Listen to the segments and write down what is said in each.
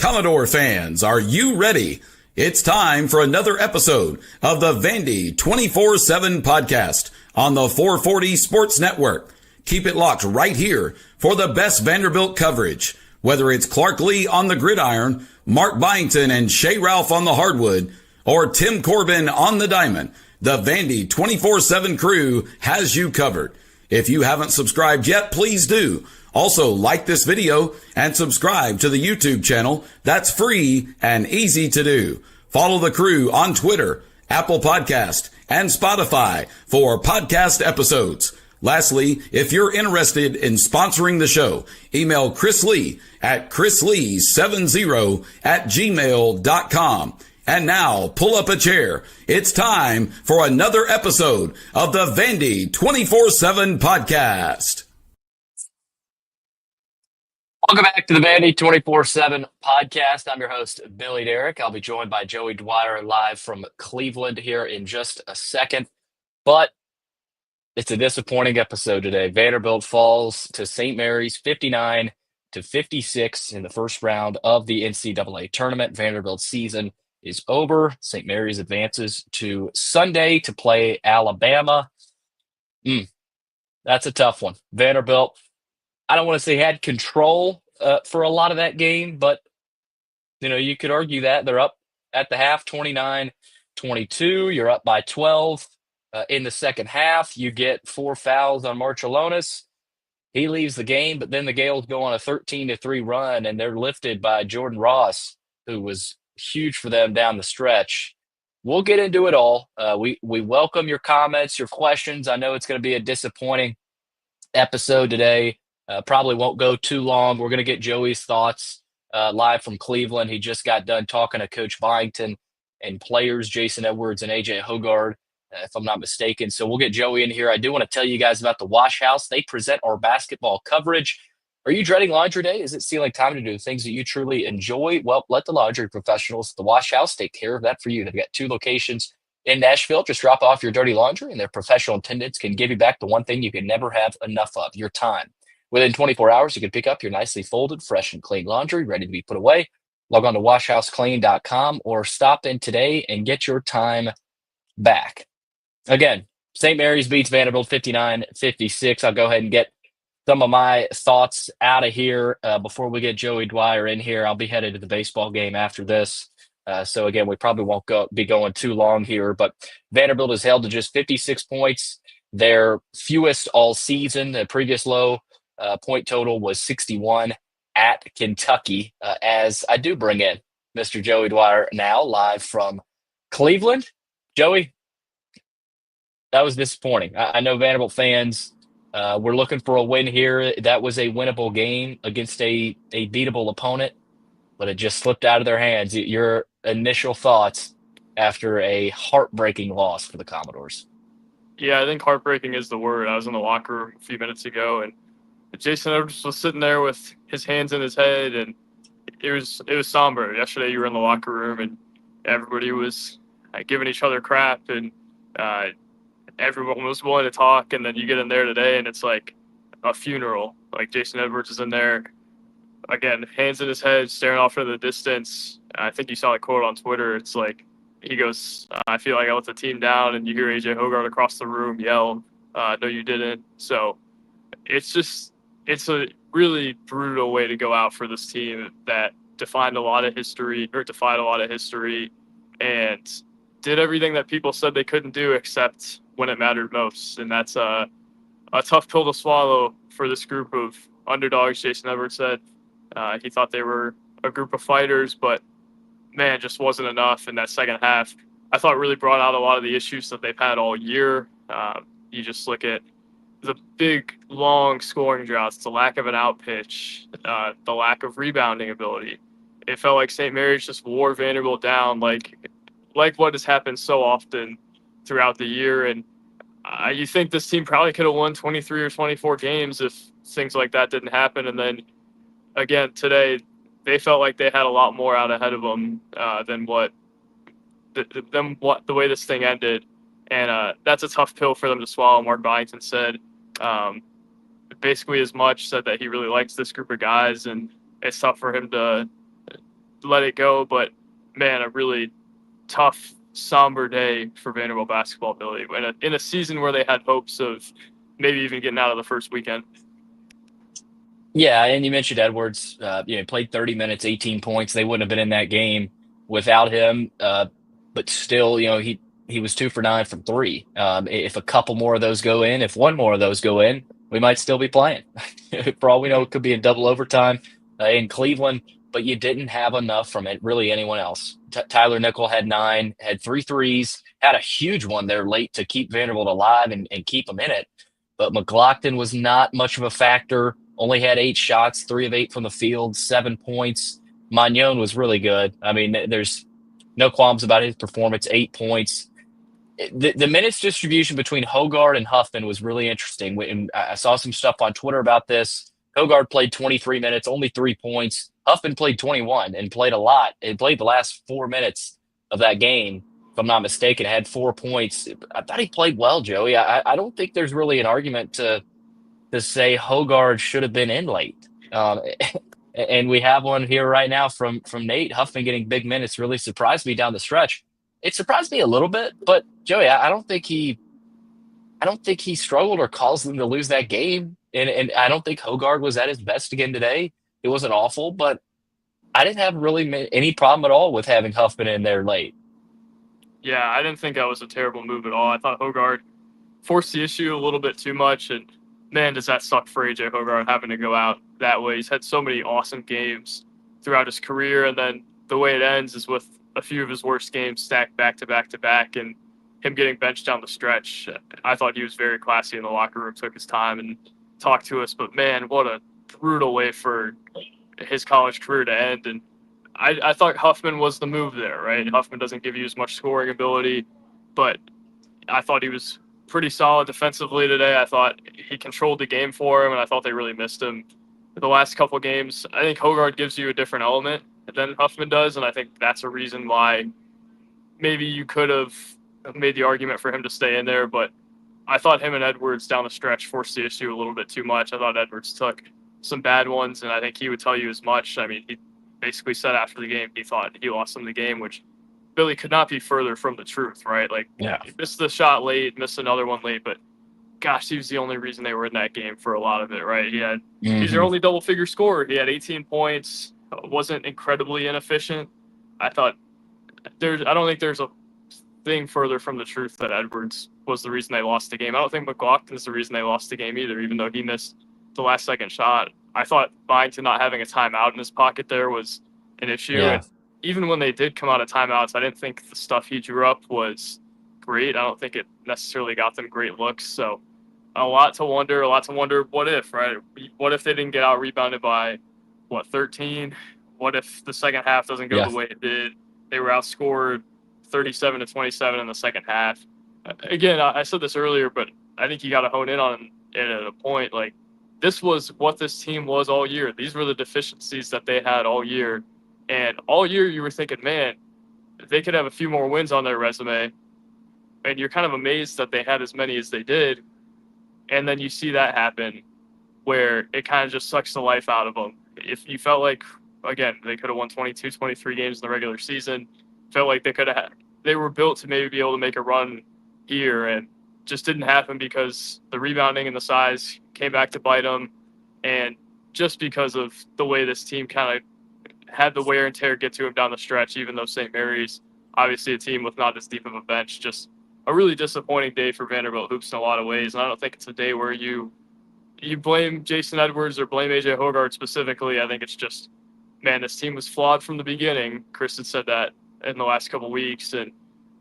Commodore fans, are you ready? It's time for another episode of the Vandy 24/7 podcast on the 440 Sports Network. Keep it locked right here for the best Vanderbilt coverage. Whether it's Clark Lee on the gridiron, Mark Byington and Shea Ralph on the hardwood, or Tim Corbin on the diamond, the Vandy 24/7 crew has you covered. If you haven't subscribed yet, please do. Also, like this video and subscribe to the YouTube channel. That's free and easy to do. Follow the crew on Twitter, Apple Podcast, and Spotify for podcast episodes. Lastly, if you're interested in sponsoring the show, email Chris Lee at chrislee70@gmail.com. And now, pull up a chair. It's time for another episode of the Vandy 24/7 podcast. Welcome back to the Vandy 24/7 podcast. I'm your host, Billy Derrick. I'll be joined by Joey Dwyer live from Cleveland here in just a second. But it's a disappointing episode today. Vanderbilt falls to St. Mary's 59-56 in the first round of the NCAA tournament. Vanderbilt's season is over. St. Mary's advances to Sunday to play Alabama. That's a tough one. Vanderbilt, I don't want to say had control for a lot of that game, but you could argue that they're up at the half 29-22. You're up by 12 in the second half. You get 4 fouls on Marciulionis. He leaves the game, but then the Gales go on a 13-3 run, and they're lifted by Jordan Ross, who was huge for them down the stretch. We'll get into it all. We welcome your comments, your questions. I know it's going to be a disappointing episode today. Probably won't go too long. We're going to get Joey's thoughts live from Cleveland. He just got done talking to Coach Byington and players, Jason Edwards and AJ Hogard, if I'm not mistaken. So we'll get Joey in here. I do want to tell you guys about the Wash House. They present our basketball coverage. Are you dreading laundry day? Is it seeming time to do things that you truly enjoy? Well, let the laundry professionals at the Wash House take care of that for you. They've got 2 locations in Nashville. Just drop off your dirty laundry, and their professional attendants can give you back the one thing you can never have enough of, your time. Within 24 hours, you can pick up your nicely folded, fresh, and clean laundry ready to be put away. Log on to washhouseclean.com or stop in today and get your time back. Again, St. Mary's beats Vanderbilt 59-56. I'll go ahead and get some of my thoughts out of here before we get Joey Dwyer in here. I'll be headed to the baseball game after this. So, again, we probably won't be going too long here. But Vanderbilt is held to just 56 points, their fewest all season. The previous low point total was 61 at Kentucky. As I do bring in Mr. Joey Dwyer now, live from Cleveland. Joey, that was disappointing. I know Vanderbilt fans were looking for a win here. That was a winnable game against a beatable opponent, but it just slipped out of their hands. Your initial thoughts after a heartbreaking loss for the Commodores? Yeah, I think heartbreaking is the word. I was in the locker room a few minutes ago, and Jason Edwards was sitting there with his hands in his head, and it was somber. Yesterday, you were in the locker room, and everybody was giving each other crap, and everyone was willing to talk. And then you get in there today, and it's like a funeral. Like Jason Edwards is in there again, hands in his head, staring off into the distance. I think you saw the quote on Twitter. It's like he goes, "I feel like I let the team down," and you hear AJ Hogard across the room yell, "No, you didn't." So it's a really brutal way to go out for this team that defied a lot of history, and did everything that people said they couldn't do except when it mattered most. And that's a tough pill to swallow for this group of underdogs. Jason Edwards said he thought they were a group of fighters, but man, just wasn't enough in that second half. I thought really brought out a lot of the issues that they've had all year. You just look at the big, long scoring droughts, the lack of an out pitch, the lack of rebounding ability. It felt like St. Mary's just wore Vanderbilt down like what has happened so often throughout the year. And you think this team probably could have won 23 or 24 games if things like that didn't happen. And then, again, today, they felt like they had a lot more out ahead of them than the way this thing ended. And that's a tough pill for them to swallow. Mark Byington said basically as much, said that he really likes this group of guys, and it's tough for him to let it go. But man, a really tough, somber day for Vanderbilt basketball, Billy, in a season where they had hopes of maybe even getting out of the first weekend. Yeah, and you mentioned Edwards. Played 30 minutes, 18 points. They wouldn't have been in that game without him. But still, he was 2 for 9 from three. If a couple more of those go in, if one more of those go in, we might still be playing. For all we know, it could be in double overtime in Cleveland. But you didn't have enough from it, really anyone else. Tyler Nickel had 9, had 3 threes, had a huge one there late to keep Vanderbilt alive and keep them in it. But McLaughlin was not much of a factor. Only had 8 shots, 3 of 8 from the field, 7 points. Magnon was really good. I mean, there's no qualms about his performance, 8 points. The minutes distribution between Hoggard and Huffman was really interesting. And I saw some stuff on Twitter about this. Hoggard played 23 minutes, only 3 points. Huffman played 21 and played a lot. He played the last 4 minutes of that game, if I'm not mistaken, had 4 points. I thought he played well, Joey. I don't think there's really an argument to say Hoggard should have been in late. And we have one here right now from Nate. Huffman getting big minutes really surprised me down the stretch. It surprised me a little bit, but Joey, I don't think he struggled or caused them to lose that game. And I don't think Hoggard was at his best again today. It wasn't awful, but I didn't have really any problem at all with having Huffman in there late. Yeah, I didn't think that was a terrible move at all. I thought Hoggard forced the issue a little bit too much, and man, does that suck for AJ Hoggard having to go out that way. He's had so many awesome games throughout his career, and then the way it ends is with a few of his worst games stacked back to back to back, and him getting benched down the stretch. I thought he was very classy in the locker room, took his time and talked to us, but man, what a brutal way for his college career to end. And I thought Huffman was the move there, right? Huffman doesn't give you as much scoring ability, but I thought he was pretty solid defensively today. I thought he controlled the game for him, and I thought they really missed him the last couple of games. I think Hoggard gives you a different element than Huffman does, and I think that's a reason why maybe you could have made the argument for him to stay in there, but I thought him and Edwards down the stretch forced the issue a little bit too much. I thought Edwards took some bad ones, and I think he would tell you as much. I mean, he basically said after the game he thought he lost them the game, which Billy could not be further from the truth, right? Like, yeah, he missed the shot late, missed another one late, but gosh, he was the only reason they were in that game for a lot of it, right? He's their only double-figure scorer. He had 18 points, wasn't incredibly inefficient. I don't think there's a thing further from the truth that Edwards was the reason they lost the game. I don't think McLaughlin's the reason they lost the game either, even though he missed the last second shot. I thought Byington not having a timeout in his pocket there was an issue. Yeah. And even when they did come out of timeouts, I didn't think the stuff he drew up was great. I don't think it necessarily got them great looks. So a lot to wonder what if, right? What if they didn't get out rebounded by 13? What if the second half doesn't go the way it did? They were outscored 37-27 in the second half. Again, I said this earlier, but I think you got to hone in on it at a point. Like, this was what this team was all year. These were the deficiencies that they had all year. And all year you were thinking, man, they could have a few more wins on their resume. And you're kind of amazed that they had as many as they did. And then you see that happen where it kind of just sucks the life out of them. If you felt like, again, they could have won 22, 23 games in the regular season, felt like they were built to maybe be able to make a run here, and just didn't happen because the rebounding and the size came back to bite them. And just because of the way this team kind of had the wear and tear get to him down the stretch, even though St. Mary's, obviously a team with not as deep of a bench, just a really disappointing day for Vanderbilt hoops in a lot of ways. And I don't think it's a day where you blame Jason Edwards or blame AJ Hoggard specifically. I think it's just, man, this team was flawed from the beginning. Chris had said that in the last couple of weeks, and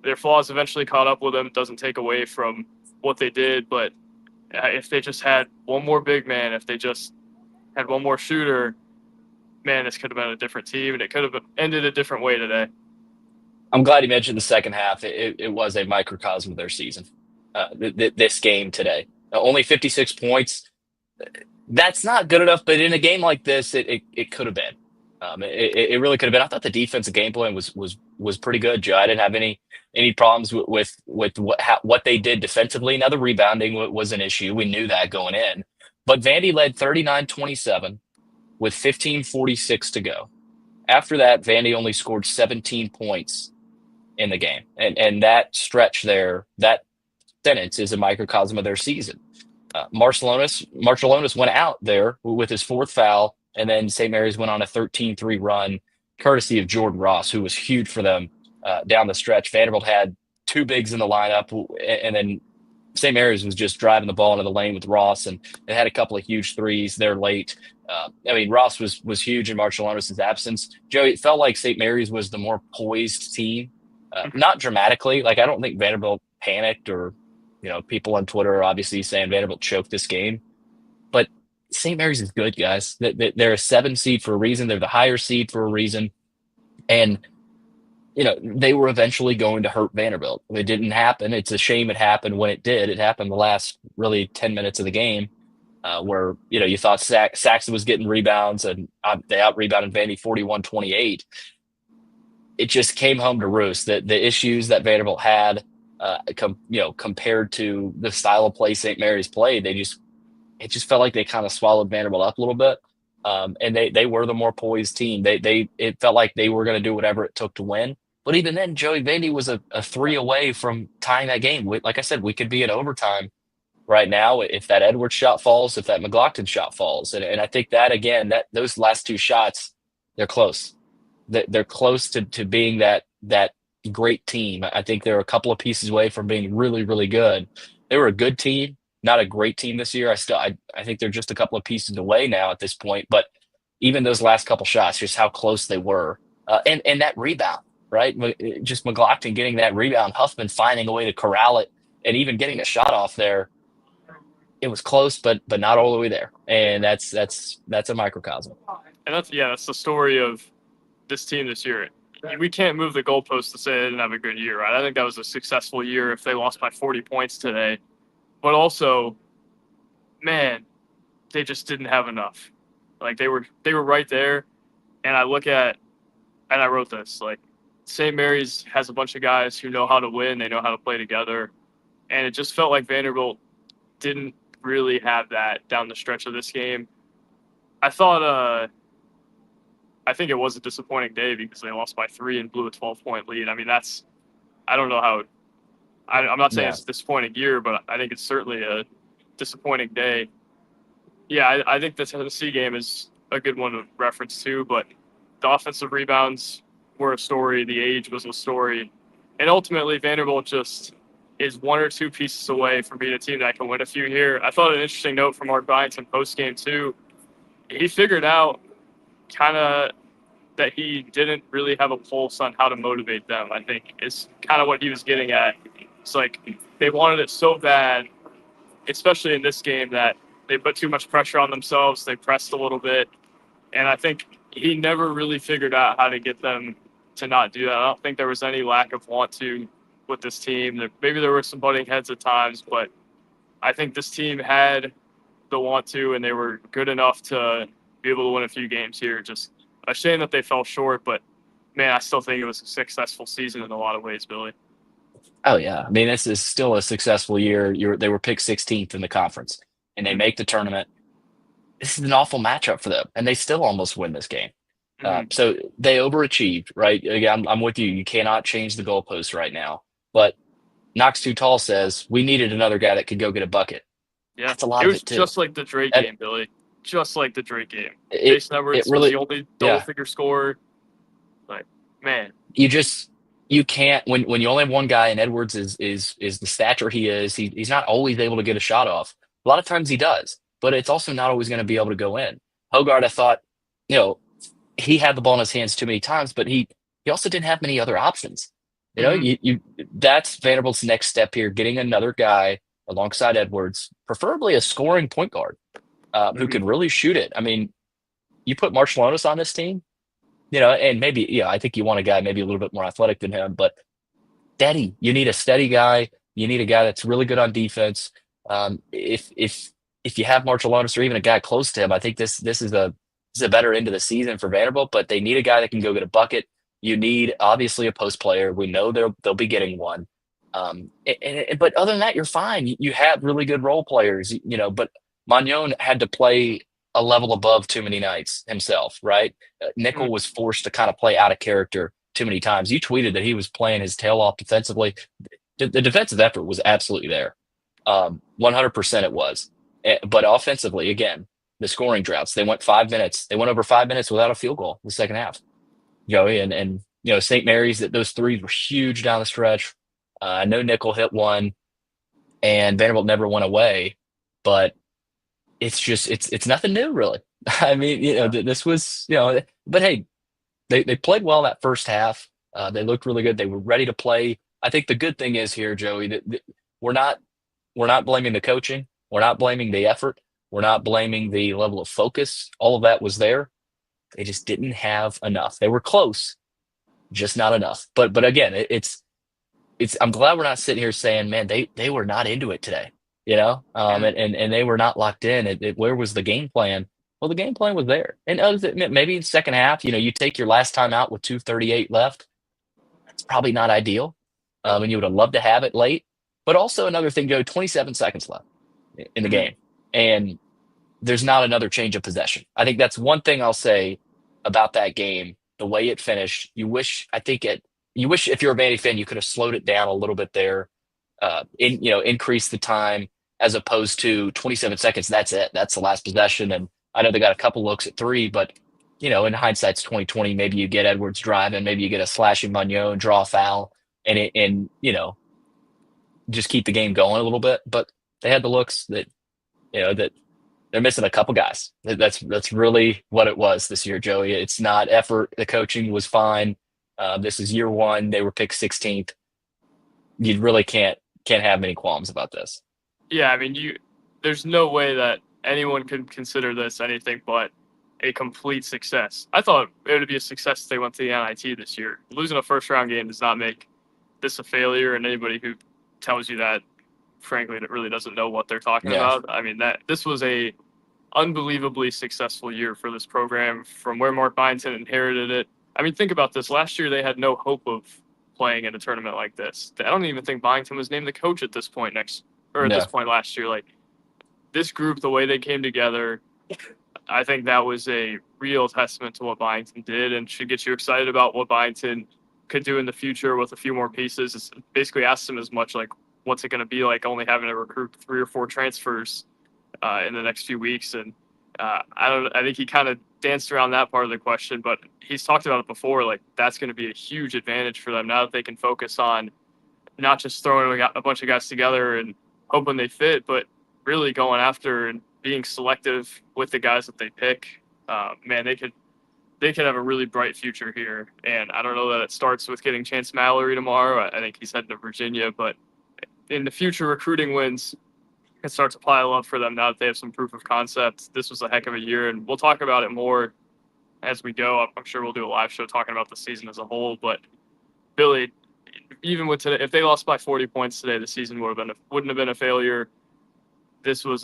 their flaws eventually caught up with them. It doesn't take away from what they did, but if they just had one more big man, if they just had one more shooter, man, this could have been a different team, and it could have ended a different way today. I'm glad you mentioned the second half. It was a microcosm of their season. This game today, only 56 points. That's not good enough, but in a game like this, it could have been. It really could have been. I thought the defensive game plan was pretty good, Joe. I didn't have any problems with what they did defensively. Now the rebounding was an issue. We knew that going in, but Vandy led 39-27 with 15:46 to go. after that, Vandy only scored 17 points in the game. And that stretch there, that sentence is a microcosm of their season. Marcellonis went out there with his fourth foul, and then St. Mary's went on a 13-3 run, courtesy of Jordan Ross, who was huge for them down the stretch. Vanderbilt had two bigs in the lineup, and then St. Mary's was just driving the ball into the lane with Ross, and they had a couple of huge threes there late. Ross was huge in Marcellonis' absence. Joey, it felt like St. Mary's was the more poised team, not dramatically. Like, I don't think Vanderbilt panicked or, people on Twitter are obviously saying Vanderbilt choked this game. But St. Mary's is good, guys. They're a 7 seed for a reason. They're the higher seed for a reason. And, they were eventually going to hurt Vanderbilt. It didn't happen. It's a shame it happened when it did. It happened the last really 10 minutes of the game where, you thought Saxon was getting rebounds, and they out-rebounded Vandy 41-28. It just came home to roost. The issues that Vanderbilt had, compared to the style of play St. Mary's played, it just felt like they kind of swallowed Vanderbilt up a little bit. And they were the more poised team. It felt like they were going to do whatever it took to win. But even then, Joey, Vandy was a 3 away from tying that game. Like I said, we could be in overtime right now if that Edwards shot falls, if that McLaughlin shot falls. And I think that, again, those last 2 shots, they're close. They're close to being that great team. I think they're a couple of pieces away from being really, really good. They were a good team, not a great team this year. I think they're just a couple of pieces away now at this point. But even those last couple shots, just how close they were. And that rebound, right? Just McLaughlin getting that rebound, Huffman finding a way to corral it, and even getting a shot off there. It was close, but not all the way there. And that's a microcosm. And that's the story of this team this year. We can't move the goalpost to say they didn't have a good year, right? I think that was a successful year if they lost by 40 points today. But also, man, they just didn't have enough. Like, they were right there. And I wrote this, like, St. Mary's has a bunch of guys who know how to win. They know how to play together. And it just felt like Vanderbilt didn't really have that down the stretch of this game. I think it was a disappointing day because they lost by 3 and blew a 12-point lead. I mean, I don't know how I'm not saying it's a disappointing year, but I think it's certainly a disappointing day. Yeah, I think the Tennessee game is a good one to reference too, but the offensive rebounds were a story. The age was a story. And ultimately, Vanderbilt just is 1 or 2 pieces away from being a team that can win a few here. I thought an interesting note from Mark Byington post-game too. He figured out kind of that he didn't really have a pulse on how to motivate them, I think, is kind of what he was getting at. It's like they wanted it so bad, especially in this game, that they put too much pressure on themselves. They pressed a little bit. And I think he never really figured out how to get them to not do that. I don't think there was any lack of want to with this team. Maybe there were some butting heads at times, but I think this team had the want to, and they were good enough to be able to win a few games here. Just a shame that they fell short, but man, I still think it was a successful season in a lot of ways, Billy. Oh, yeah. I mean, this is still a successful year. They were picked 16th in the conference, and they make the tournament. This is an awful matchup for them, and they still almost win this game. So they overachieved, right? Again, I'm with you. You cannot change the goalposts right now. But Knox Too Tall says we needed another guy that could go get a bucket. Yeah, that's a lot of it, too. Just like the Drake game, Billy. Just like the Drake game. Jason Edwards was the only double-figure scorer. Like, man. You can't when you only have one guy, and Edwards is the stature he is. He's not always able to get a shot off. A lot of times he does, but it's also not always going to be able to go in. Hogarth, I thought, he had the ball in his hands too many times, but he also didn't have many other options. That's Vanderbilt's next step here, getting another guy alongside Edwards, preferably a scoring point guard who can really shoot it. I mean, you put Marcellonis on this team, and maybe, I think you want a guy maybe a little bit more athletic than him, but steady. You need a steady guy. You need a guy that's really good on defense. If you have Marcellonis or even a guy close to him, I think this is a better end of the season for Vanderbilt, but they need a guy that can go get a bucket. You need, obviously, a post player. We know they'll be getting one. But other than that, you're fine. You have really good role players, but Magnon had to play a level above too many nights himself, right? Nickel was forced to kind of play out of character too many times. You tweeted that he was playing his tail off defensively. The defensive effort was absolutely there. 100% it was. But offensively, again, the scoring droughts, they went 5 minutes. They went over 5 minutes without a field goal in the second half, Joey. And St. Mary's, that those threes were huge down the stretch. I know Nickel hit one, and Vanderbilt never went away, but it's nothing new, really. I mean, this was, but hey, they played well that first half. They looked really good. They were ready to play. I think the good thing is here, Joey, that we're not blaming the coaching. We're not blaming the effort. We're not blaming the level of focus. All of that was there. They just didn't have enough. They were close, just not enough. But again, it's. I'm glad we're not sitting here saying, man, they were not into it today, and they were not locked in. Where was the game plan? Well, the game plan was there. And maybe in the second half, you take your last time out with 2:38 left. That's probably not ideal. And you would have loved to have it late. But also another thing, Joe, 27 seconds left in the game. And there's not another change of possession. I think that's one thing I'll say about that game, the way it finished. You wish if you're a Vandy fan, you could have slowed it down a little bit there, increase the time as opposed to 27 seconds. That's it. That's the last possession. And I know they got a couple looks at three, but in hindsight, it's 2020. Maybe you get Edwards driving, maybe you get a slashing Munoz and draw a foul, and just keep the game going a little bit. But they had the looks that they're missing a couple guys. That's really what it was this year, Joey. It's not effort. The coaching was fine. This is year one. They were picked 16th. You really can't have many qualms about this. Yeah, I mean, there's no way that anyone could consider this anything but a complete success. I thought it would be a success if they went to the NIT this year. Losing a first-round game does not make this a failure, and anybody who tells you that, frankly, that really doesn't know what they're talking about. I mean, this was a unbelievably successful year for this program from where Mark Byington inherited it. I mean, think about this. Last year, they had no hope of playing in a tournament like this. I don't even think Byington was named the coach at this point this point last year. Like, this group, the way they came together, I think that was a real testament to what Byington did and should get you excited about what Byington could do in the future with a few more pieces. It's basically asked him as much like, what's it going to be like only having to recruit 3 or 4 transfers in the next few weeks. And I think he kind of danced around that part of the question, but he's talked about it before. Like, that's going to be a huge advantage for them now that they can focus on not just throwing a bunch of guys together and hoping they fit, but really going after and being selective with the guys that they pick. Man, they could have a really bright future here. And I don't know that it starts with getting Chance Mallory tomorrow. I think he's heading to Virginia, but in the future recruiting wins, it starts to pile up for them now that they have some proof of concept. This was a heck of a year, and we'll talk about it more as we go. I'm sure we'll do a live show talking about the season as a whole. But Billy, even with today, if they lost by 40 points today, the season wouldn't have been a failure. This was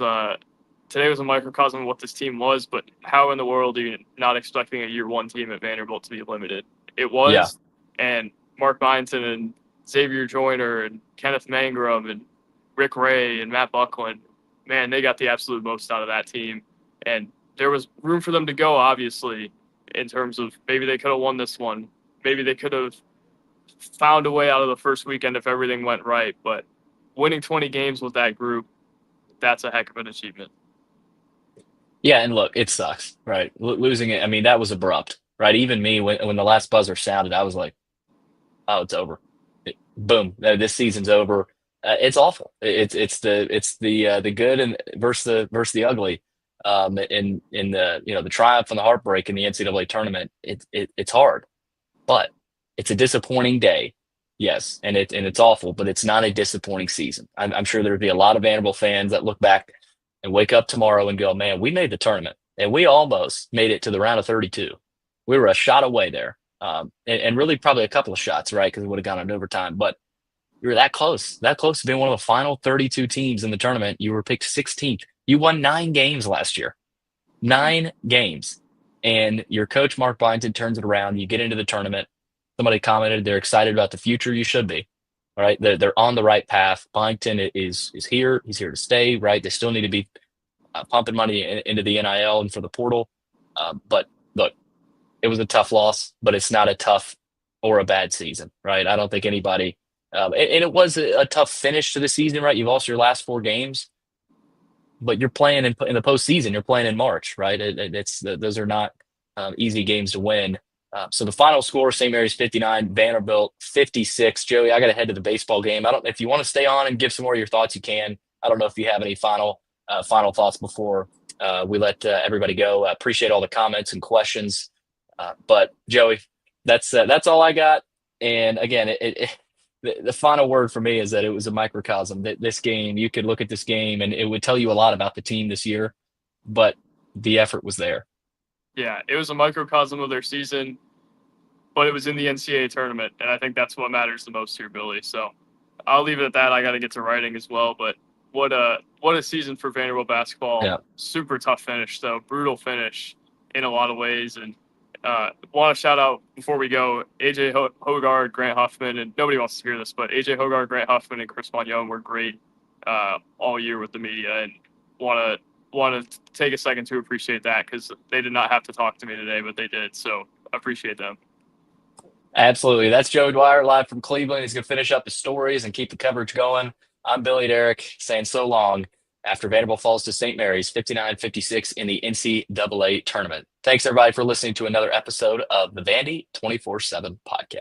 today was a microcosm of what this team was. But how in the world are you not expecting a year one team at Vanderbilt to be limited? It was, yeah. And Mark Byington and Xavier Joyner and Kenneth Mangrum and Rick Ray and Matt Buckland, man, they got the absolute most out of that team. And there was room for them to go, obviously, in terms of maybe they could have won this one. Maybe they could have found a way out of the first weekend if everything went right. But winning 20 games with that group, that's a heck of an achievement. Yeah, and look, it sucks, right? Losing it, I mean, that was abrupt, right? Even me, when the last buzzer sounded, I was like, oh, it's over. Boom, this season's over. It's awful. It's the good and versus the ugly. In the triumph and the heartbreak in the NCAA tournament, it's hard, but it's a disappointing day, yes, and it's awful, but it's not a disappointing season. I'm sure there'd be a lot of Vanderbilt fans that look back and wake up tomorrow and go, man, we made the tournament and we almost made it to the round of 32. We were a shot away there, and really probably a couple of shots, right? Because we would have gone in overtime, but you were that close to being one of the final 32 teams in the tournament. You were picked 16th. You won 9 games last year. 9 games. And your coach, Mark Byington, turns it around. You get into the tournament. Somebody commented they're excited about the future. You should be. All right. They're on the right path. Byington is here. He's here to stay, right? They still need to be pumping money into the NIL and for the portal. But look, it was a tough loss, but it's not a tough or a bad season, right? I don't think anybody and it was a tough finish to the season, right? You've lost your last 4 games, but you're playing in the postseason. You're playing in March, right? Those are not easy games to win. So the final score: St. Mary's 59, Vanderbilt 56. Joey, I got to head to the baseball game. I don't. If you want to stay on and give some more of your thoughts, you can. I don't know if you have any final thoughts before we let everybody go. I appreciate all the comments and questions, but Joey, that's all I got. And again, the final word for me is that it was a microcosm. That this game, you could look at this game and it would tell you a lot about the team this year, but the effort was there. Yeah, it was a microcosm of their season, but it was in the NCAA tournament, and I think that's what matters the most here, Billy. So I'll leave it at that. I got to get to writing as well, but what a season for Vanderbilt basketball. Yeah. Super tough finish, though. Brutal finish in a lot of ways. And want to shout out before we go, AJ Hogarth, Grant Huffman, and nobody wants to hear this, but AJ Hogarth, Grant Huffman, and Chris Young were great all year with the media, and want to take a second to appreciate that because they did not have to talk to me today, but they did. So appreciate them. Absolutely. That's Joey Dwyer live from Cleveland. He's going to finish up the stories and keep the coverage going. I'm Billy Derrick saying so long after Vanderbilt falls to St. Mary's 59-56 in the NCAA tournament. Thanks, everybody, for listening to another episode of the Vandy 24/7 podcast.